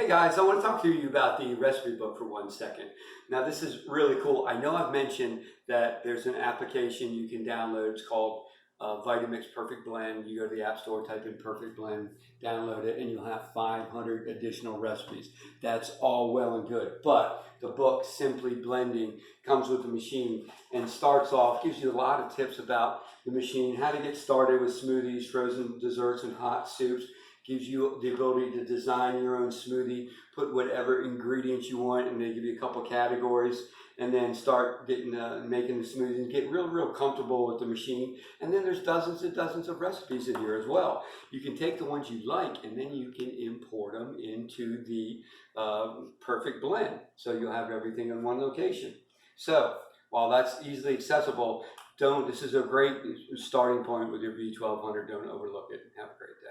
Hey guys, I want to talk to you about the recipe book for 1 second. Now this is really cool. I know I've mentioned that there's an application you can download. It's called Vitamix Perfect Blend. You go to the App Store, type in Perfect Blend, download it, and you'll have 500 additional recipes. That's all well and good. But the book, Simply Blending, comes with the machine and starts off, gives you a lot of tips about the machine, how to get started with smoothies, frozen desserts, and hot soups. Gives you the ability to design your own smoothie, put whatever ingredients you want, and they give you a couple categories, and then start getting making the smoothies and get real comfortable with the machine. And then there's dozens and dozens of recipes in here as well. You can take the ones you like, and then you can import them into the Perfect Blend. So you'll have everything in one location. So while that's easily accessible, this is a great starting point with your V1200. Don't overlook it. Have a great day.